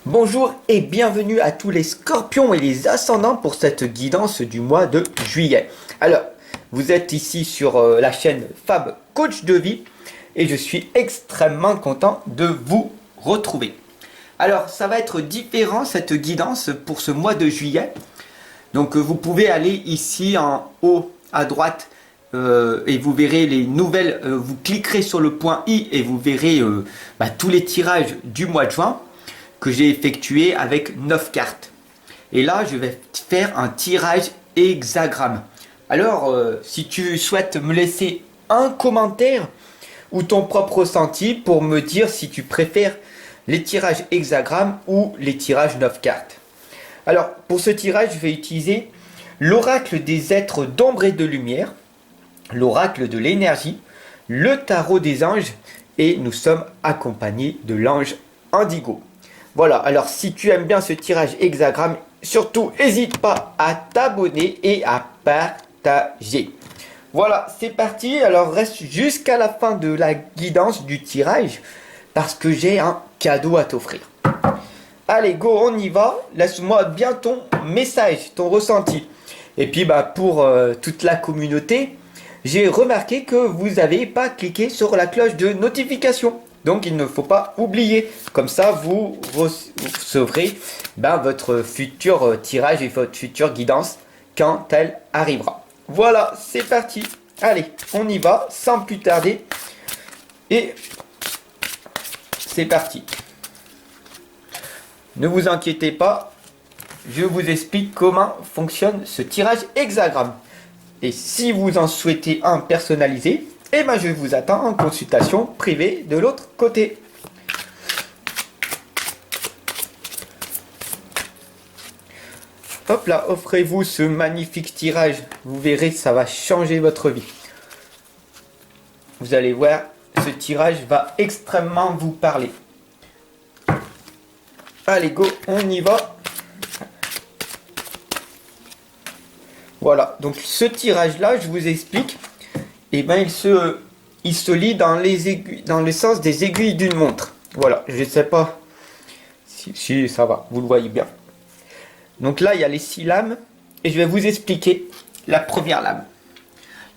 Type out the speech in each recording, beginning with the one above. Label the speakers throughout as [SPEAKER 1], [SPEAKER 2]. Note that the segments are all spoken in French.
[SPEAKER 1] Bonjour et bienvenue à tous les scorpions et les ascendants pour cette guidance du mois de juillet. Alors, vous êtes ici sur la chaîne Fab Coach de Vie et je suis extrêmement content de vous retrouver. Alors, ça va être différent cette guidance pour ce mois de juillet. Donc, vous pouvez aller ici en haut à droite et vous verrez les nouvelles. Vous cliquerez sur le point I et vous verrez tous les tirages du mois de juin que j'ai effectué avec 9 cartes. Et là, je vais faire un tirage hexagramme. Alors, si tu souhaites me laisser un commentaire ou ton propre ressenti pour me dire si tu préfères les tirages hexagrammes ou les tirages 9 cartes. Alors, pour ce tirage, je vais utiliser l'oracle des êtres d'ombre et de lumière, l'oracle de l'énergie, le tarot des anges et nous sommes accompagnés de l'ange Indigo. Voilà, alors si tu aimes bien ce tirage hexagramme, surtout n'hésite pas à t'abonner et à partager. Voilà, c'est parti. Alors reste jusqu'à la fin de la guidance du tirage parce que j'ai un cadeau à t'offrir. Allez, go, on y va. Laisse-moi bien ton message, ton ressenti. Et puis pour toute la communauté, j'ai remarqué que vous n'avez pas cliqué sur la cloche de notification. Donc il ne faut pas oublier, comme ça vous recevrez votre futur tirage et votre future guidance quand elle arrivera. Voilà, c'est parti. Allez, on y va sans plus tarder. Et c'est parti. Ne vous inquiétez pas, je vous explique comment fonctionne ce tirage hexagramme. Et si vous en souhaitez un personnalisé, je vous attends en consultation privée de l'autre côté. Hop là, offrez-vous ce magnifique tirage. Vous verrez, ça va changer votre vie. Vous allez voir, ce tirage va extrêmement vous parler. Allez, go, on y va. Voilà, donc ce tirage-là, je vous explique. Il se lit dans le sens des aiguilles d'une montre. Voilà, je ne sais pas si ça va, vous le voyez bien. Donc là, il y a les 6 lames et je vais vous expliquer la première lame.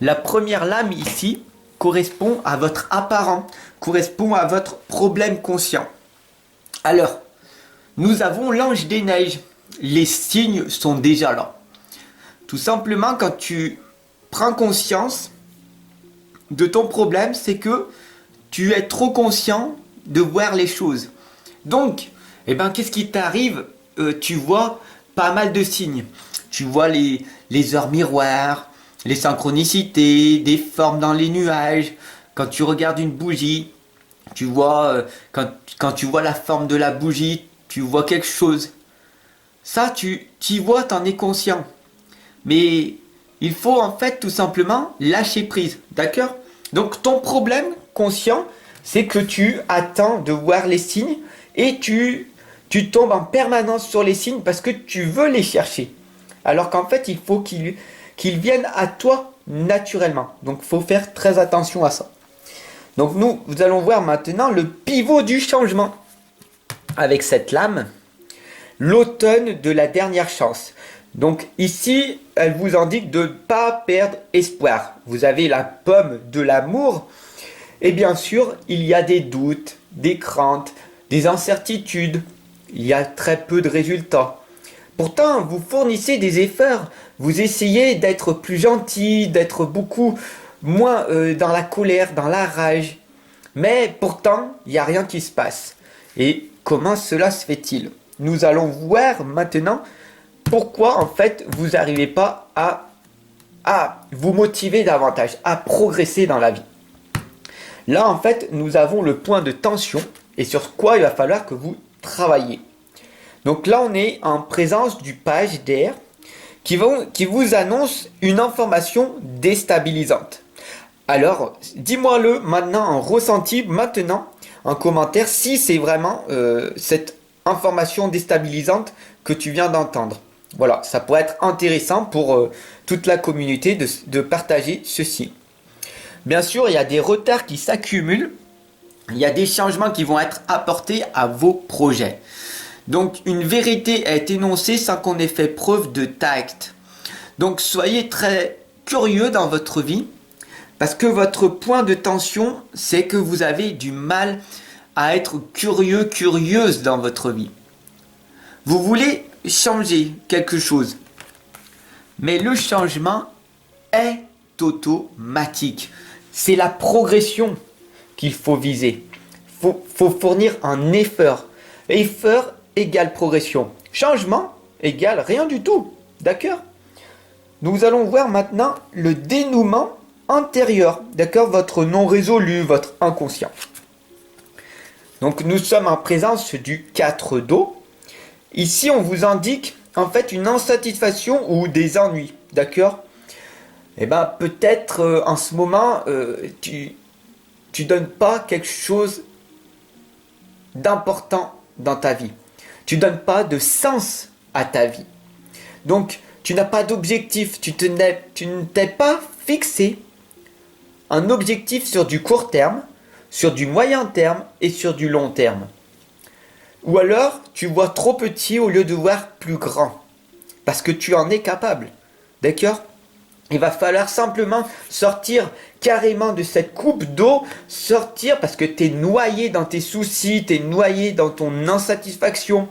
[SPEAKER 1] La première lame ici correspond à votre apparent, correspond à votre problème conscient. Alors, nous avons l'ange des neiges. Les signes sont déjà là. Tout simplement, quand tu prends conscience de ton problème, c'est que tu es trop conscient de voir les choses. Donc, qu'est-ce qui t'arrive? Tu vois pas mal de signes. Tu vois les heures miroirs, les synchronicités, des formes dans les nuages. Quand tu regardes une bougie, tu vois, quand tu vois la forme de la bougie, tu vois quelque chose. Ça, tu y vois, t'en es conscient. Mais il faut en fait tout simplement lâcher prise, d'accord? Donc ton problème conscient, c'est que tu attends de voir les signes et tu tombes en permanence sur les signes parce que tu veux les chercher. Alors qu'en fait, il faut qu'ils viennent à toi naturellement. Donc il faut faire très attention à ça. Donc nous allons voir maintenant le pivot du changement. Avec cette lame, l'automne de la dernière chance. Donc ici, elle vous indique de ne pas perdre espoir. Vous avez la pomme de l'amour. Et bien sûr, il y a des doutes, des craintes, des incertitudes. Il y a très peu de résultats. Pourtant, vous fournissez des efforts. Vous essayez d'être plus gentil, d'être beaucoup moins dans la colère, dans la rage. Mais pourtant, il n'y a rien qui se passe. Et comment cela se fait-il? Nous allons voir maintenant pourquoi en fait vous n'arrivez pas à vous motiver davantage, à progresser dans la vie. Là en fait nous avons le point de tension et sur quoi il va falloir que vous travaillez. Donc là on est en présence du page d'air qui vous annonce une information déstabilisante. Alors dis-moi-le maintenant en ressenti, maintenant en commentaire si c'est vraiment cette information déstabilisante que tu viens d'entendre. Voilà, ça pourrait être intéressant pour toute la communauté de partager ceci. Bien sûr, il y a des retards qui s'accumulent. Il y a des changements qui vont être apportés à vos projets. Donc une vérité est énoncée sans qu'on ait fait preuve de tact. Donc soyez très curieux dans votre vie, parce que votre point de tension, c'est que vous avez du mal à être curieux, curieuse dans votre vie. Vous voulez changer quelque chose, mais le changement est automatique. C'est la progression qu'il faut viser. Faut fournir un effort. Effort égale progression. Changement égale rien du tout. D'accord? Nous allons voir maintenant le dénouement antérieur. D'accord? Votre non résolu, votre inconscient. Donc nous sommes en présence du 4 d'eau. Ici, on vous indique en fait une insatisfaction ou des ennuis. D'accord? Eh bien, peut-être en ce moment, tu donnes pas quelque chose d'important dans ta vie. Tu donnes pas de sens à ta vie. Donc, tu n'as pas d'objectif. Tu ne t'es pas fixé un objectif sur du court terme, sur du moyen terme et sur du long terme. Ou alors, tu vois trop petit au lieu de voir plus grand. Parce que tu en es capable. D'accord? Il va falloir simplement sortir carrément de cette coupe d'eau, sortir parce que tu es noyé dans tes soucis, tu es noyé dans ton insatisfaction,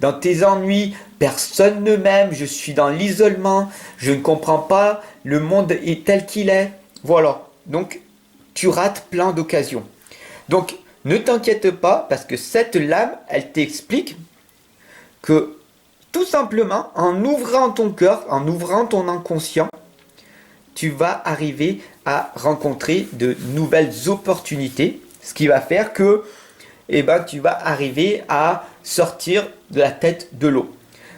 [SPEAKER 1] dans tes ennuis, personne ne m'aime, je suis dans l'isolement, je ne comprends pas, le monde est tel qu'il est. Voilà, donc tu rates plein d'occasions. Donc ne t'inquiète pas parce que cette lame, elle t'explique que tout simplement en ouvrant ton cœur, en ouvrant ton inconscient, tu vas arriver à rencontrer de nouvelles opportunités, ce qui va faire que tu vas arriver à sortir de la tête de l'eau.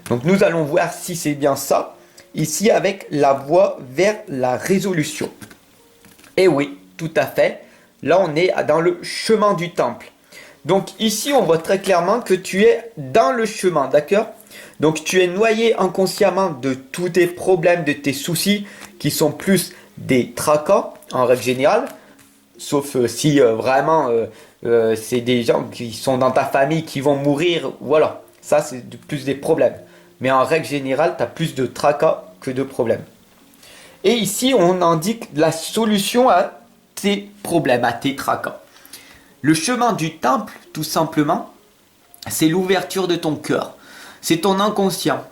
[SPEAKER 1] Donc nous allons voir si c'est bien ça, ici avec la voie vers la résolution. Et oui, tout à fait, là on est dans le chemin du temple. Donc ici on voit très clairement que tu es dans le chemin, d'accord ? Donc tu es noyé inconsciemment de tous tes problèmes, de tes soucis, qui sont plus des tracas en règle générale, sauf si vraiment c'est des gens qui sont dans ta famille qui vont mourir, voilà, ça c'est plus des problèmes. Mais en règle générale, tu as plus de tracas que de problèmes. Et ici, on indique la solution à tes problèmes, à tes tracas. Le chemin du temple, tout simplement, c'est l'ouverture de ton cœur. C'est ton inconscient.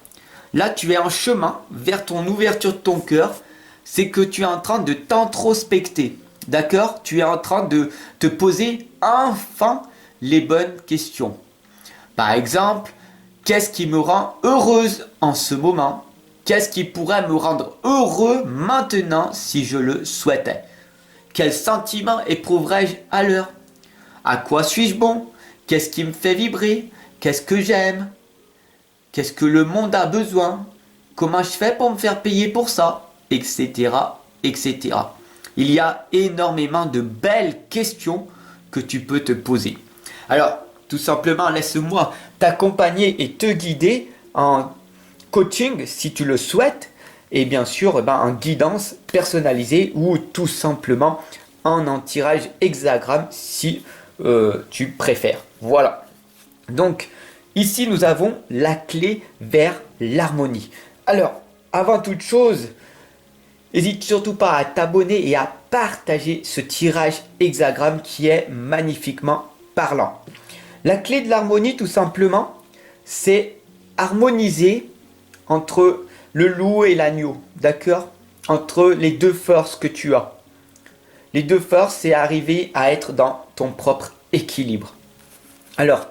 [SPEAKER 1] Là, tu es en chemin vers ton ouverture de ton cœur. C'est que tu es en train de t'introspecter. D'accord? Tu es en train de te poser enfin les bonnes questions. Par exemple, qu'est-ce qui me rend heureuse en ce moment? Qu'est-ce qui pourrait me rendre heureux maintenant si je le souhaitais? Quel sentiment éprouverais-je à l'heure? À quoi suis-je bon? Qu'est-ce qui me fait vibrer? Qu'est-ce que j'aime? Qu'est-ce que le monde a besoin? Comment je fais pour me faire payer pour ça? Etc. etc. Il y a énormément de belles questions que tu peux te poser. Alors, tout simplement, laisse-moi t'accompagner et te guider en coaching si tu le souhaites. Et bien sûr, en guidance personnalisée ou tout simplement en tirage hexagramme si tu préfères. Voilà. Donc, ici, nous avons la clé vers l'harmonie. Alors, avant toute chose, n'hésite surtout pas à t'abonner et à partager ce tirage hexagramme qui est magnifiquement parlant. La clé de l'harmonie, tout simplement, c'est harmoniser entre le loup et l'agneau, d'accord? Entre les deux forces que tu as. Les deux forces, c'est arriver à être dans ton propre équilibre. Alors,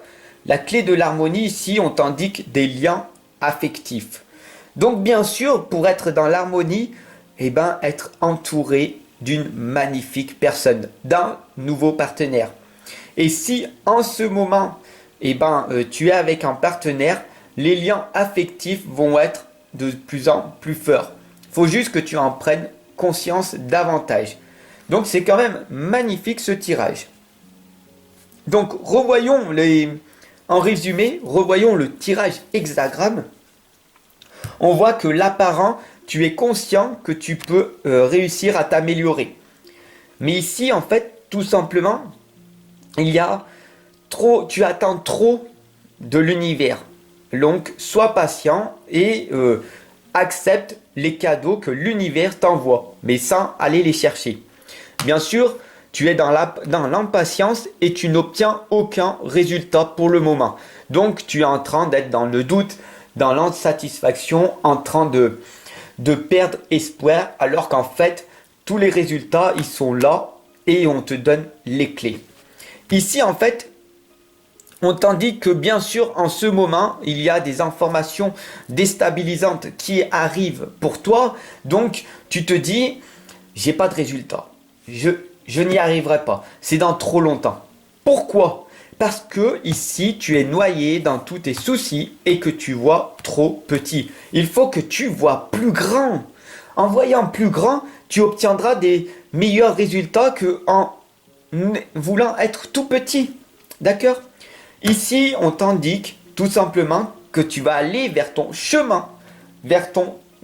[SPEAKER 1] la clé de l'harmonie, ici, on t'indique des liens affectifs. Donc, bien sûr, pour être dans l'harmonie, être entouré d'une magnifique personne, d'un nouveau partenaire. Et si en ce moment, tu es avec un partenaire, les liens affectifs vont être de plus en plus forts. Il faut juste que tu en prennes conscience davantage. Donc c'est quand même magnifique ce tirage. Donc en résumé, revoyons le tirage hexagramme. On voit que l'apparent, tu es conscient que tu peux réussir à t'améliorer. Mais ici, en fait, tout simplement, tu attends trop de l'univers. Donc, sois patient et accepte les cadeaux que l'univers t'envoie, mais sans aller les chercher. Bien sûr, tu es dans l'impatience et tu n'obtiens aucun résultat pour le moment. Donc, tu es en train d'être dans le doute, dans l'insatisfaction, en train de perdre espoir, alors qu'en fait, tous les résultats, ils sont là et on te donne les clés. Ici, en fait, on t'indique que bien sûr, en ce moment, il y a des informations déstabilisantes qui arrivent pour toi. Donc, tu te dis, j'ai pas de résultat. Je n'y arriverai pas. C'est dans trop longtemps. Pourquoi ? Parce que ici, tu es noyé dans tous tes soucis et que tu vois trop petit. Il faut que tu vois plus grand. En voyant plus grand, tu obtiendras des meilleurs résultats qu'en voulant être tout petit. D'accord ? Ici, on t'indique tout simplement que tu vas aller vers ton chemin, vers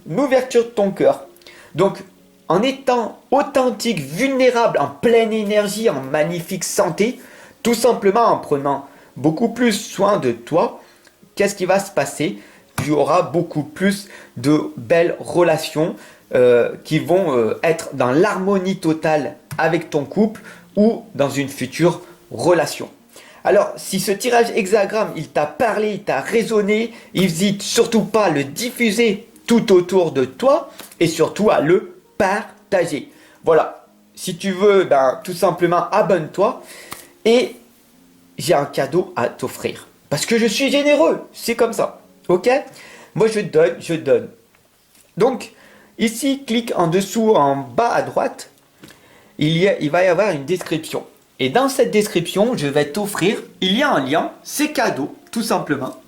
[SPEAKER 1] l'ouverture de ton cœur. Donc, en étant authentique, vulnérable, en pleine énergie, en magnifique santé, tout simplement en prenant beaucoup plus soin de toi, qu'est-ce qui va se passer ? Tu auras beaucoup plus de belles relations qui vont être dans l'harmonie totale avec ton couple ou dans une future relation. Alors, si ce tirage hexagramme, il t'a parlé, il t'a résonné, n'hésite surtout pas à le diffuser tout autour de toi et surtout à le partager. Voilà, si tu veux, tout simplement abonne-toi et j'ai un cadeau à t'offrir. Parce que je suis généreux, c'est comme ça, ok ? Moi je donne. Donc, ici, clique en dessous, en bas à droite, il va y avoir une description. Et dans cette description, je vais t'offrir, il y a un lien, c'est cadeau, tout simplement.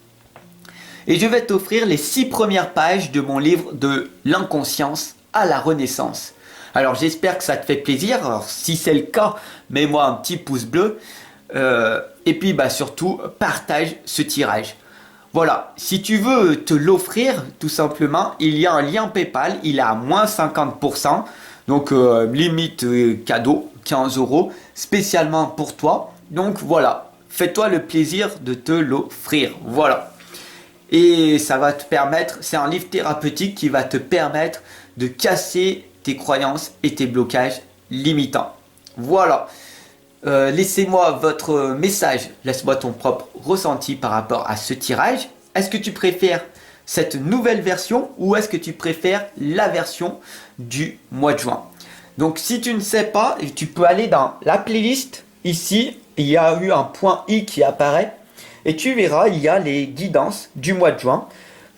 [SPEAKER 1] Et je vais t'offrir les 6 premières pages de mon livre de l'inconscience à la renaissance. Alors j'espère que ça te fait plaisir. Alors si c'est le cas, mets-moi un petit pouce bleu. Et puis surtout, partage ce tirage. Voilà, si tu veux te l'offrir, tout simplement, il y a un lien PayPal, il est à moins 50%. Donc limite cadeau, 15 €, spécialement pour toi. Donc voilà, fais-toi le plaisir de te l'offrir. Voilà. Et ça va te permettre, c'est un livre thérapeutique qui va te permettre de casser tes croyances et tes blocages limitants. Voilà. Laissez-moi votre message, laisse-moi ton propre ressenti par rapport à ce tirage. Est-ce que tu préfères cette nouvelle version ou est-ce que tu préfères la version du mois de juin? Donc si tu ne sais pas, tu peux aller dans la playlist. Ici, il y a eu un point I qui apparaît. Et tu verras, il y a les guidances du mois de juin.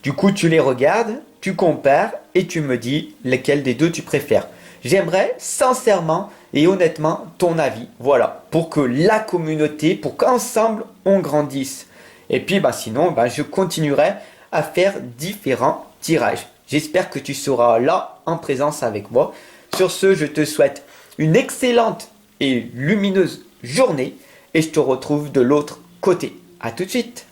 [SPEAKER 1] Du coup, tu les regardes, tu compares et tu me dis lequel des deux tu préfères. J'aimerais sincèrement et honnêtement ton avis. Voilà, pour que la communauté, pour qu'ensemble on grandisse. Et puis sinon, je continuerai à faire différents tirages. J'espère que tu seras là en présence avec moi. Sur ce, je te souhaite une excellente et lumineuse journée et je te retrouve de l'autre côté. À tout de suite.